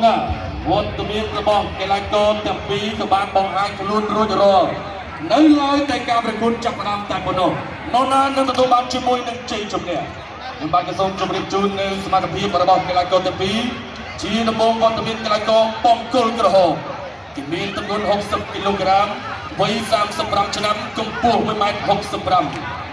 ណាវត្តមានរបស់កីឡាករទាំងពីរក៏បានបង្ហាញខ្លួនរួចរាល់នៅឡើយតែការប្រកួតចាប់ផ្ដើមតែប៉ុណ្ណោះនរណានឹងទទួលបានជាមួយនឹងជ័យជំនះខ្ញុំបាទសូមជម្រាបជូននៅសមត្ថភាពរបស់កីឡាករទាំងពីរជាដំបូងវត្តមានកីឡាករបង្គោលក្រហមគេមានទម្ងន់60 គីឡូក្រាមវ័យ35ឆ្នាំកម្ពស់1.65 ម៉ែត្រ